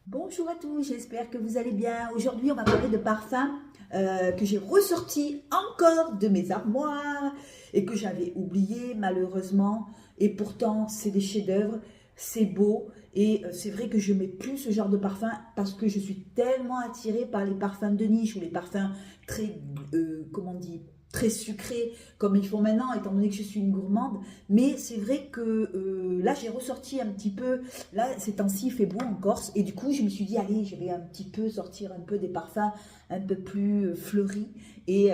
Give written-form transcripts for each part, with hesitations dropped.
Bonjour à tous, j'espère que vous allez bien. Aujourd'hui, on va parler de parfums que j'ai ressortis encore de mes armoires et que j'avais oublié malheureusement. Et pourtant, c'est des chefs-d'œuvre, c'est beau. Et c'est vrai que je mets plus ce genre de parfum parce que je suis tellement attirée par les parfums de niche ou les parfums très, comment on dit, très sucrés comme ils font maintenant, étant donné que je suis une gourmande. Mais c'est vrai que là, j'ai ressorti un petit peu. Là, ces temps-ci, il fait beau en Corse. Et du coup, je me suis dit, allez, je vais un petit peu sortir un peu des parfums un peu plus fleuris. Et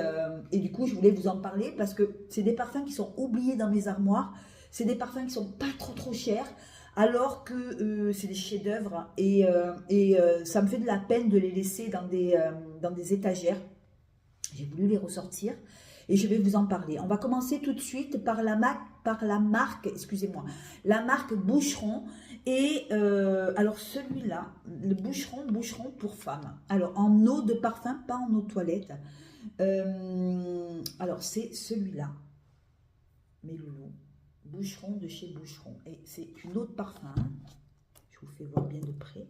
du coup, je voulais vous en parler parce que c'est des parfums qui sont oubliés dans mes armoires. C'est des parfums qui sont pas trop chers. Alors que c'est des chefs-d'œuvre. Ça me fait de la peine de les laisser dans des étagères. J'ai voulu les ressortir et je vais vous en parler. On va commencer tout de suite par la marque, excusez-moi, la marque Boucheron. Alors celui-là, le Boucheron pour femmes. Alors en eau de parfum, pas en eau de toilette. Alors c'est celui-là, mes loulous. Boucheron de chez Boucheron. Et c'est une eau de parfum. Je vous fais voir bien de près.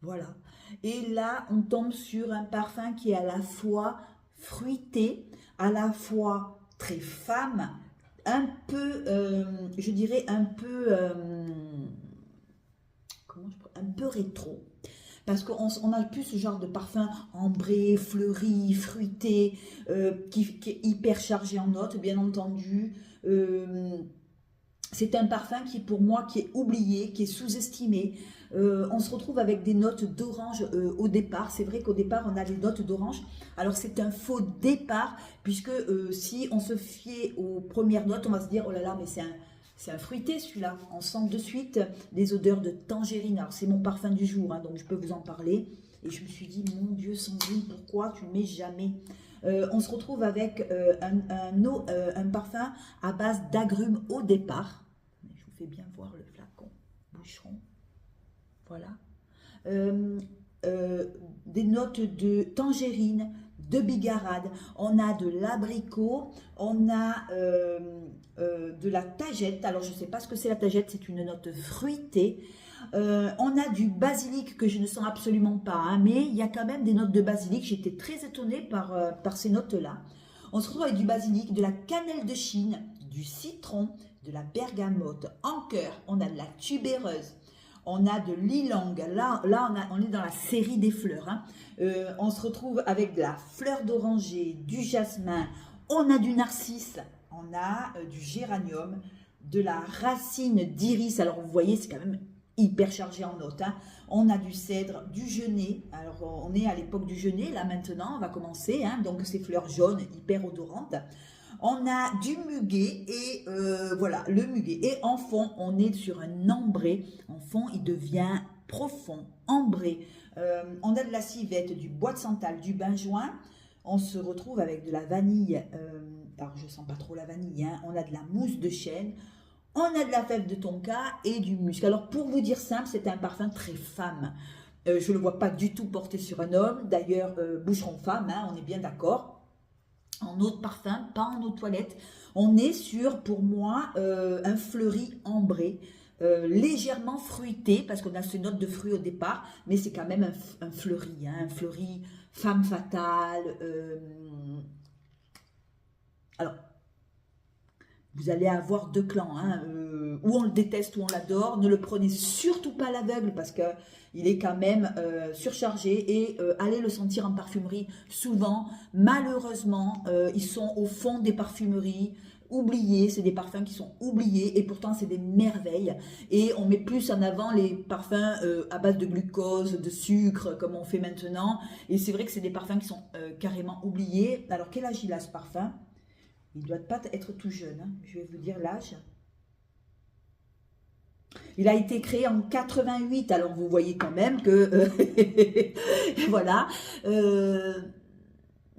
Voilà. Et là, on tombe sur un parfum qui est à la fois fruité, à la fois très femme, un peu, je dirais un peu rétro. Parce qu'on a plus ce genre de parfum ambré, fleuri, fruité, qui est hyper chargé en notes, bien entendu. C'est un parfum qui, pour moi, qui est oublié, qui est sous-estimé. On se retrouve avec des notes d'orange au départ. C'est vrai qu'au départ, on a des notes d'orange. Alors, c'est un faux départ, puisque si on se fiait aux premières notes, on va se dire, oh là là, mais c'est un fruité celui-là. On sent de suite des odeurs de tangerine. Alors, c'est mon parfum du jour, hein, donc je peux vous en parler. Et je me suis dit, mon Dieu, Sandrine, pourquoi tu ne mets jamais on se retrouve avec un parfum à base d'agrumes au départ. Je vous fais bien voir le flacon, Boucheron. Voilà. Euh, des notes de tangerine, de bigarade. On a de l'abricot, on a de la tagette. Alors, je ne sais pas ce que c'est la tagette, c'est une note fruitée. On a du basilic que je ne sens absolument pas, hein, mais il y a quand même des notes de basilic. J'étais très étonnée par ces notes-là. On se retrouve avec du basilic, de la cannelle de Chine, du citron, de la bergamote. En cœur, on a de la tubéreuse, on a de l'ylang. On est dans la série des fleurs. Hein. On se retrouve avec de la fleur d'oranger, du jasmin, on a du narcisse, on a du géranium, de la racine d'iris. Alors vous voyez, c'est quand même hyper chargé en notes. Hein. On a du cèdre, du genêt. Alors on est à l'époque du genêt, là maintenant, on va commencer. Hein. Donc ces fleurs jaunes, hyper odorantes. On a du muguet et voilà, le muguet. Et en fond, on est sur un ambré. En fond, il devient profond, ambré. On a de la civette, du bois de santal, du benjoin. On se retrouve avec de la vanille. Alors, je sens pas trop la vanille. Hein. On a de la mousse de chêne. On a de la fève de tonka et du musc. Alors, pour vous dire simple, c'est un parfum très femme. Je ne le vois pas du tout porté sur un homme. D'ailleurs, boucheron femme, hein, on est bien d'accord. En eau de parfum, pas en eau de toilette. On est sur, pour moi, un fleuri ambré, légèrement fruité, parce qu'on a ces notes de fruits au départ, mais c'est quand même un fleuri, hein, un fleuri femme fatale. Alors, vous allez avoir deux clans, hein, ou on le déteste ou on l'adore. Ne le prenez surtout pas à l'aveugle parce qu'il est quand même surchargé et allez le sentir en parfumerie. Souvent, malheureusement, ils sont au fond des parfumeries, oubliés. C'est des parfums qui sont oubliés et pourtant c'est des merveilles. Et on met plus en avant les parfums à base de glucose, de sucre, comme on fait maintenant. Et c'est vrai que c'est des parfums qui sont carrément oubliés. Alors, quel âge il a ce parfum ? Il ne doit pas être tout jeune, hein. Je vais vous dire l'âge. Il a été créé en 88, alors vous voyez quand même que... voilà.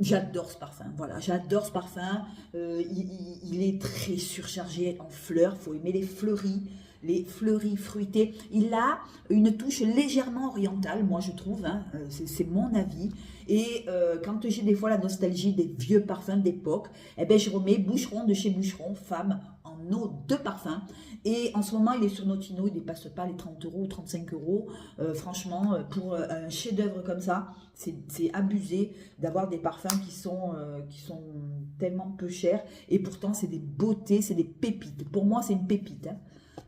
J'adore ce parfum, voilà, j'adore ce parfum. Il est très surchargé en fleurs, il faut aimer les fleuris fruités. Il a une touche légèrement orientale, moi je trouve, hein, c'est mon avis. Et quand j'ai des fois la nostalgie des vieux parfums d'époque, eh ben, je remets Boucheron de chez Boucheron, femme en en eau de parfum. Et en ce moment, il est sur Notino, il ne dépasse pas les 30 euros ou 35 euros. Franchement, pour un chef-d'œuvre comme ça, c'est abusé d'avoir des parfums qui sont tellement peu chers. Et pourtant, c'est des beautés, c'est des pépites. Pour moi, c'est une pépite, hein.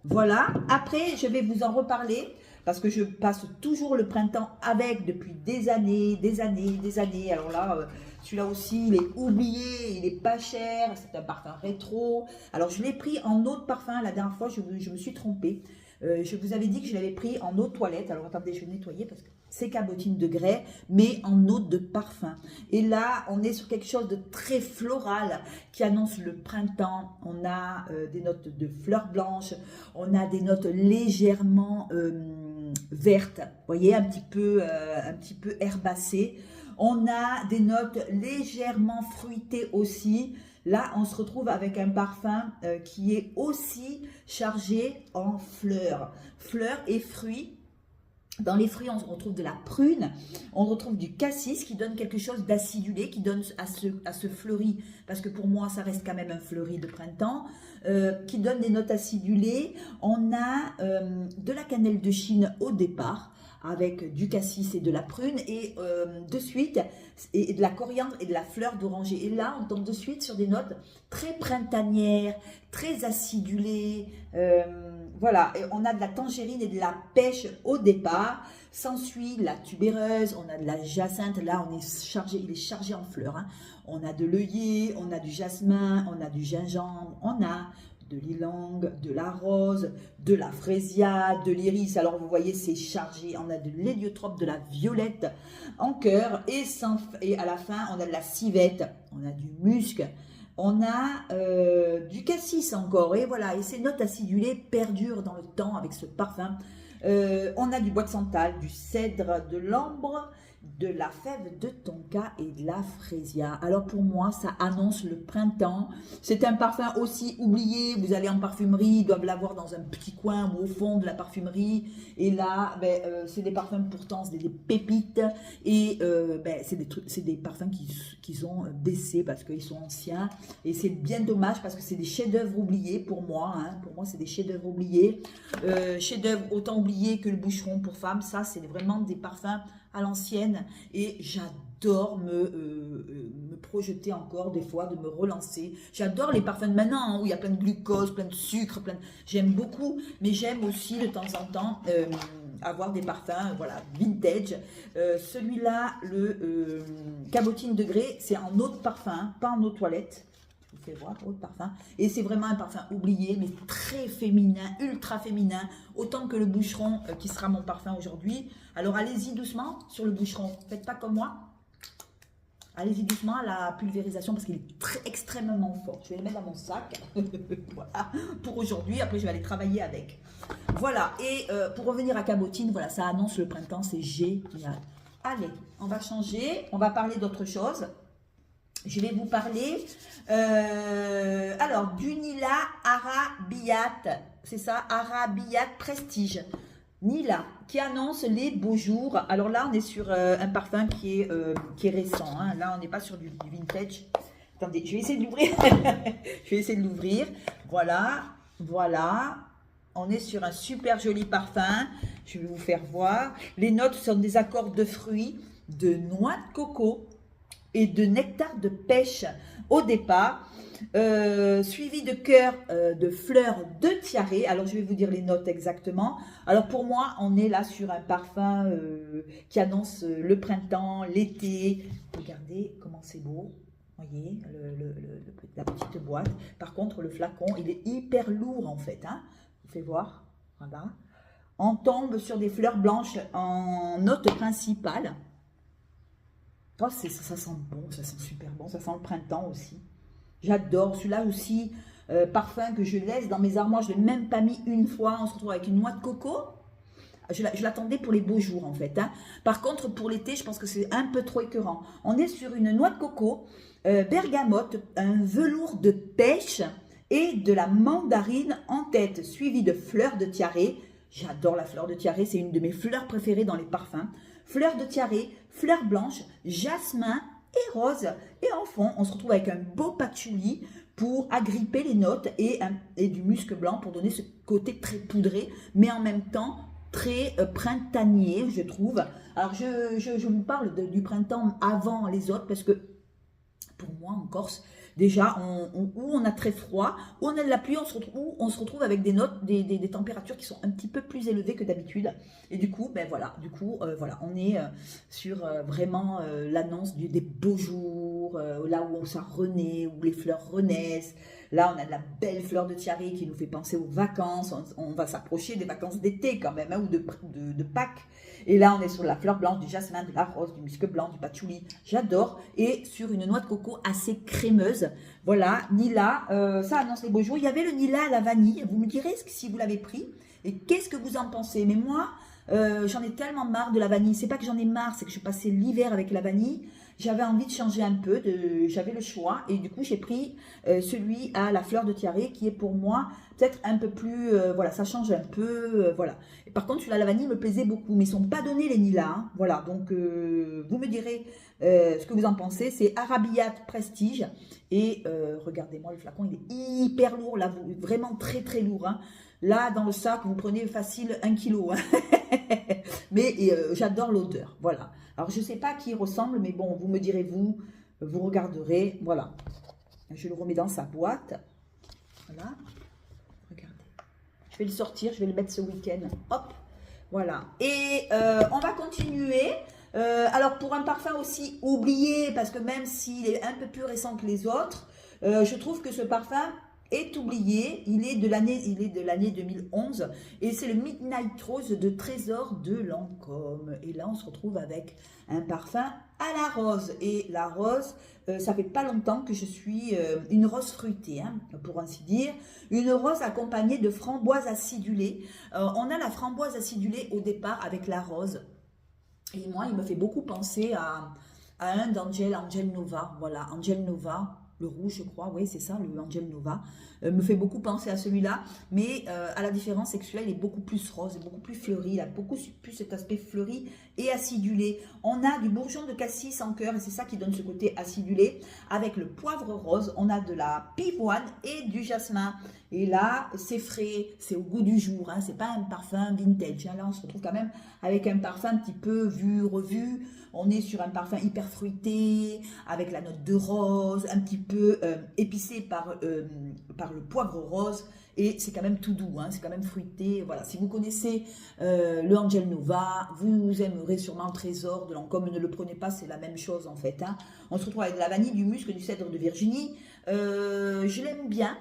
Voilà, après, je vais vous en reparler. Parce que je passe toujours le printemps avec depuis des années, des années, des années. Alors là, celui-là aussi, il est oublié, il n'est pas cher, c'est un parfum rétro. Alors je l'ai pris en eau de parfum, la dernière fois, je me suis trompée. Je vous avais dit que je l'avais pris en eau de toilette. Alors attendez, je vais nettoyer parce que c'est cabotine de grès, mais en eau de parfum. Et là, on est sur quelque chose de très floral qui annonce le printemps. On a des notes de fleurs blanches, on a des notes légèrement vertes, vous voyez, un petit peu herbacées. On a des notes légèrement fruitées aussi. Là, on se retrouve avec un parfum qui est aussi chargé en fleurs. Fleurs et fruits. Dans les fruits, on retrouve de la prune, on retrouve du cassis qui donne quelque chose d'acidulé, qui donne à ce fleuri, parce que pour moi, ça reste quand même un fleuri de printemps, qui donne des notes acidulées. On a de la cannelle de Chine au départ, avec du cassis et de la prune, et de suite, et de la coriandre et de la fleur d'oranger. Et là, on tombe de suite sur des notes très printanières, très acidulées. Voilà, et on a de la tangerine et de la pêche au départ. S'ensuit la tubéreuse, on a de la jacinthe. Là, il est chargé en fleurs, hein. On a de l'œillet, on a du jasmin, on a du gingembre, on a de l'ylang, de la rose, de la frésia, de l'iris. Alors vous voyez, c'est chargé. On a de l'héliotrope, de la violette en cœur, et à la fin, on a de la civette, on a du musc, on a du cassis encore. Et voilà, et ces notes acidulées perdurent dans le temps avec ce parfum. On a du bois de santal, du cèdre, de l'ambre, de la fève de tonka et de la frésia. Alors pour moi, ça annonce le printemps. C'est un parfum aussi oublié. Vous allez en parfumerie, ils doivent l'avoir dans un petit coin ou au fond de la parfumerie. Et là, c'est des parfums pourtant, c'est des pépites. Et c'est des parfums qui ont baissé parce qu'ils sont anciens. Et c'est bien dommage parce que c'est des chefs-d'œuvre oubliés pour moi, hein. Pour moi, c'est des chefs-d'œuvre oubliés. Chefs-d'œuvre autant oubliés que le boucheron pour femmes. Ça, c'est vraiment des parfums à l'ancienne, et j'adore me projeter encore des fois, de me relancer. J'adore les parfums de maintenant, hein, où il y a plein de glucose, plein de sucre, j'aime beaucoup, mais j'aime aussi de temps en temps avoir des parfums, voilà, vintage. Celui-là, le cabotine de grès, c'est en eau de parfum, pas en eau de toilette. Je vous fais voir, eau de parfum. Et c'est vraiment un parfum oublié, mais très féminin, ultra féminin, autant que le boucheron qui sera mon parfum aujourd'hui. Alors allez-y doucement sur le boucheron, faites pas comme moi. Allez-y doucement à la pulvérisation parce qu'il est extrêmement fort. Je vais le mettre dans mon sac, voilà, pour aujourd'hui. Après, je vais aller travailler avec. Voilà, et pour revenir à cabotine, voilà, ça annonce le printemps, c'est génial. Allez, on va changer, on va parler d'autre chose. Je vais vous parler alors du Nila Arabiyat, c'est ça, Arabiyat Prestige. Nila, qui annonce les beaux jours. Alors là, on est sur un parfum qui est récent, hein. Là, on n'est pas sur du vintage. Attendez, je vais essayer de l'ouvrir. Je vais essayer de l'ouvrir. Voilà, voilà. On est sur un super joli parfum. Je vais vous faire voir. Les notes sont des accords de fruits, de noix de coco et de nectar de pêche au départ, suivi de cœur de fleurs de tiare. Alors je vais vous dire les notes exactement. Alors pour moi, on est là sur un parfum qui annonce le printemps, l'été. Regardez comment c'est beau. Voyez la petite boîte. Par contre, le flacon, il est hyper lourd en fait, hein. Je vous fais voir. Voilà. On tombe sur des fleurs blanches en note principale. Oh, ça sent bon, ça sent super bon, ça sent le printemps aussi. J'adore celui-là aussi, parfum que je laisse dans mes armoires, je ne l'ai même pas mis une fois. On se retrouve avec une noix de coco. Je l'attendais pour les beaux jours en fait, hein. Par contre, pour l'été, je pense que c'est un peu trop écœurant. On est sur une noix de coco, bergamote, un velours de pêche et de la mandarine en tête, suivi de fleurs de tiare. J'adore la fleur de tiare, c'est une de mes fleurs préférées dans les parfums. Fleurs de tiare, fleurs blanches, jasmin et rose. Et en fond, on se retrouve avec un beau patchouli pour agripper les notes et du musc blanc pour donner ce côté très poudré, mais en même temps très printanier, je trouve. Alors, je vous parle du printemps avant les autres parce que pour moi, en Corse, déjà, où on a très froid, où on a de la pluie, où on se retrouve avec des notes, des températures qui sont un petit peu plus élevées que d'habitude. Et du coup, ben voilà, voilà, on est sur vraiment l'annonce des beaux jours, là où ça renaît, où les fleurs renaissent. Là, on a de la belle fleur de tiare qui nous fait penser aux vacances. On va s'approcher des vacances d'été quand même, hein, ou de Pâques. Et là, on est sur la fleur blanche, du jasmin, de la rose, du musc blanc, du patchouli. J'adore. Et sur une noix de coco assez crémeuse. Voilà, Nila, ça annonce les beaux jours. Il y avait le Nila à la vanille. Vous me direz si vous l'avez pris. Et qu'est-ce que vous en pensez? Mais moi, j'en ai tellement marre de la vanille. C'est pas que j'en ai marre, c'est que je passais l'hiver avec la vanille. J'avais envie de changer un peu, j'avais le choix. Et du coup, j'ai pris celui à la fleur de tiare qui est pour moi peut-être un peu plus... voilà, ça change un peu, voilà. Et par contre, celui-là, la vanille me plaisait beaucoup. Mais ils ne sont pas donnés, les Nila. Hein, voilà, donc vous me direz ce que vous en pensez. C'est Arabiat Prestige. Et regardez-moi, le flacon, il est hyper lourd, là, vraiment très, très lourd. Hein. Là, dans le sac, vous prenez facile 1 kilo. Hein. Mais j'adore l'odeur, voilà. Alors, je ne sais pas à qui il ressemble, mais bon, vous me direz, vous regarderez, voilà. Je le remets dans sa boîte. Voilà. Regardez. Je vais le sortir, je vais le mettre ce week-end. Hop, voilà. Et on va continuer. Alors, pour un parfum aussi oublié, parce que même s'il est un peu plus récent que les autres, je trouve que ce parfum est oublié. Il est de l'année 2011 et c'est le Midnight Rose de Trésor de Lancôme. Et là, on se retrouve avec un parfum à la rose. Et la rose, ça fait pas longtemps que je suis une rose fruitée, hein, pour ainsi dire. Une rose accompagnée de framboise acidulée. On a la framboise acidulée au départ avec la rose. Et moi, il me fait beaucoup penser à un d'Angel Nova. Voilà, Angel Nova. Le rouge, je crois, oui, c'est ça, le Angel Nova, me fait beaucoup penser à celui-là, mais à la différence, c'est que celui-là, il est beaucoup plus rose, beaucoup plus fleuri, il a beaucoup plus cet aspect fleuri et acidulé. On a du bourgeon de cassis en cœur, et c'est ça qui donne ce côté acidulé. Avec le poivre rose, on a de la pivoine et du jasmin. Et là, c'est frais, c'est au goût du jour, hein, c'est pas un parfum vintage. Hein, là, on se retrouve quand même avec un parfum un petit peu vu, revu. On est sur un parfum hyper fruité, avec la note de rose, un petit peu épicé par le poivre rose. Et c'est quand même tout doux, hein, c'est quand même fruité. Voilà, si vous connaissez le Angel Nova, vous aimerez sûrement le Trésor de Lancôme. Ne le prenez pas, c'est la même chose en fait. Hein. On se retrouve avec de la vanille, du musc, du cèdre de Virginie. Je l'aime bien.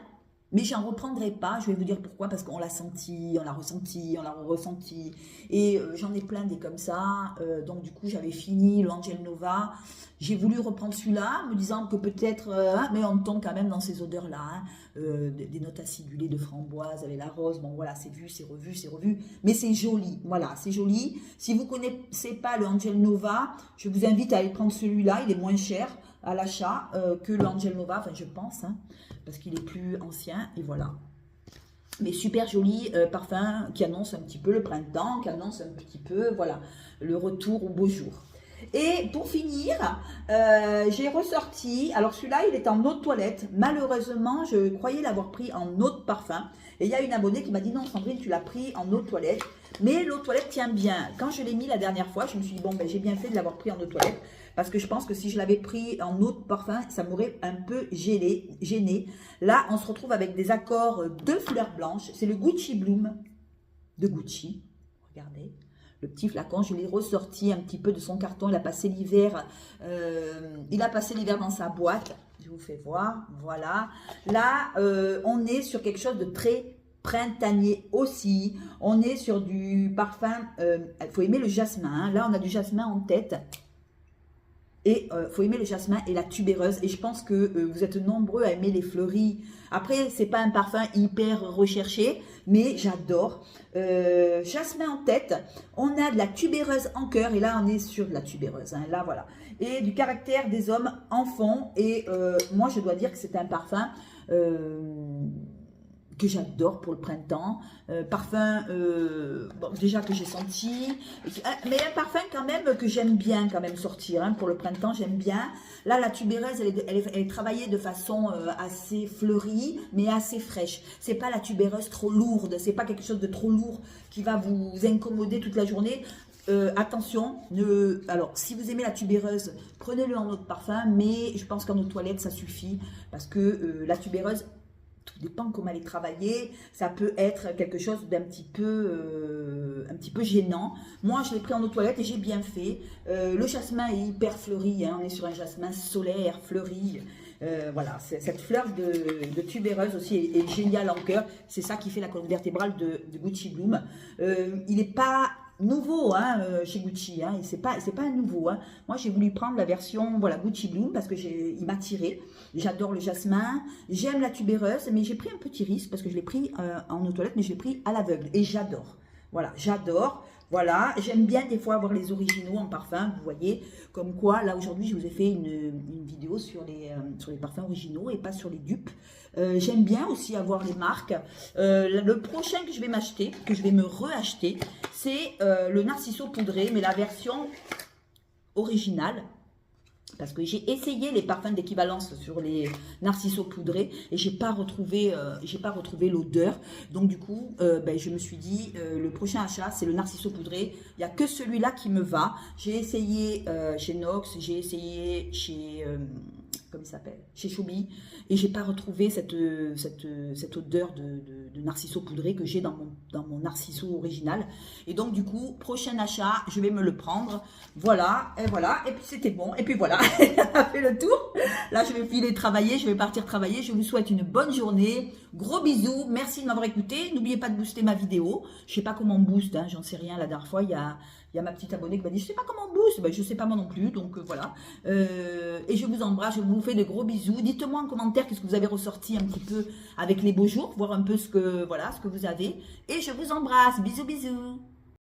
Mais j'en reprendrai pas, je vais vous dire pourquoi, parce qu'on l'a senti, on l'a ressenti, on l'a ressenti, et j'en ai plein des comme ça, donc du coup j'avais fini le Angel Nova, j'ai voulu reprendre celui-là, me disant que peut-être, mais on tombe quand même dans ces odeurs-là, hein, des notes acidulées de framboise avec la rose, bon voilà, c'est vu, c'est revu, mais c'est joli, voilà, c'est joli. Si vous ne connaissez pas le Angel Nova, je vous invite à aller prendre celui-là, il est moins cher à l'achat que le Angel Nova, enfin je pense, hein, parce qu'il est plus ancien, et voilà. Mais super joli parfum qui annonce un petit peu le printemps, qui annonce un petit peu, voilà, le retour au beau jour. Et pour finir, j'ai ressorti, alors celui-là, il est en eau de toilette. Malheureusement, je croyais l'avoir pris en eau de parfum. Et il y a une abonnée qui m'a dit, non Sandrine, tu l'as pris en eau de toilette. Mais l'eau de toilette tient bien. Quand je l'ai mis la dernière fois, je me suis dit, bon, ben, j'ai bien fait de l'avoir pris en eau de toilette. Parce que je pense que si je l'avais pris en eau de parfum, ça m'aurait un peu gêné. Là, on se retrouve avec des accords de fleurs blanches. C'est le Gucci Bloom de Gucci. Regardez. Le petit flacon, je l'ai ressorti un petit peu de son carton. Il a passé l'hiver dans sa boîte. Je vous fais voir. Voilà. Là, on est sur quelque chose de très printanier aussi. On est sur du parfum. Il faut aimer le jasmin. Hein. Là, on a du jasmin en tête. Et il faut aimer le jasmin et la tubéreuse. Et je pense que vous êtes nombreux à aimer les fleuris. Après, c'est pas un parfum hyper recherché, mais j'adore. Jasmin en tête. On a de la tubéreuse en cœur. Et là, on est sur de la tubéreuse. Hein, là, voilà. Et du caractère des hommes en fond. Et moi, je dois dire que c'est un parfum que j'adore pour le printemps. Parfum, bon, déjà que j'ai senti, mais un parfum quand même que j'aime bien quand même sortir, hein, pour le printemps, j'aime bien. Là, la tubéreuse, elle est travaillée de façon assez fleurie, mais assez fraîche. C'est pas la tubéreuse trop lourde, c'est pas quelque chose de trop lourd qui va vous incommoder toute la journée. Attention, alors si vous aimez la tubéreuse, prenez-le en eau de parfum, mais je pense qu'en eau de toilette, ça suffit, parce que la tubéreuse, tout dépend comment elle est travaillée, ça peut être quelque chose d'un petit peu gênant. Moi, je l'ai pris en eau de toilette et j'ai bien fait. Le jasmin est hyper fleuri, hein, on est sur un jasmin solaire, fleuri. Voilà, cette fleur de tubéreuse aussi est géniale en cœur. C'est ça qui fait la colonne vertébrale de Gucci Bloom. Il n'est pas nouveau, hein, chez Gucci, hein, c'est pas un nouveau, hein. Moi j'ai voulu prendre la version, voilà, Gucci Bloom, parce que il m'a tiré. J'adore le jasmin, j'aime la tubéreuse, mais j'ai pris un petit risque parce que je l'ai pris en eau de toilette, mais je l'ai pris à l'aveugle et j'adore. Voilà, j'adore. Voilà, j'aime bien des fois avoir les originaux en parfum, vous voyez, comme quoi, là aujourd'hui, je vous ai fait une vidéo sur les parfums originaux et pas sur les dupes. J'aime bien aussi avoir les marques. Le prochain que je vais m'acheter, que je vais me reacheter, c'est le Narciso poudré, mais la version originale. Parce que j'ai essayé les parfums d'équivalence sur les Narciso poudrés et j'ai pas retrouvé l'odeur. Donc du coup, je me suis dit, le prochain achat, c'est le Narciso poudré. Il n'y a que celui-là qui me va. J'ai essayé chez Nox, j'ai essayé chez... comme il s'appelle, chez Choubi, et j'ai pas retrouvé cette odeur de Narciso poudré que j'ai dans mon Narciso original. Et donc du coup, prochain achat, je vais me le prendre. Voilà, et puis c'était bon, et puis voilà, on a fait le tour. Là, je vais filer travailler, je vais partir travailler. Je vous souhaite une bonne journée, gros bisous, merci de m'avoir écouté. N'oubliez pas de booster ma vidéo. Je sais pas comment on booste, hein, j'en sais rien. La dernière fois, il y a ma petite abonnée qui m'a dit, je sais pas comment on booste. Ben, je sais pas moi non plus, donc voilà. Et je vous embrasse, je vous fais de gros bisous. Dites-moi en commentaire qu'est-ce que vous avez ressorti un petit peu avec les beaux jours, voir un peu ce que vous avez. Et je vous embrasse, bisous bisous.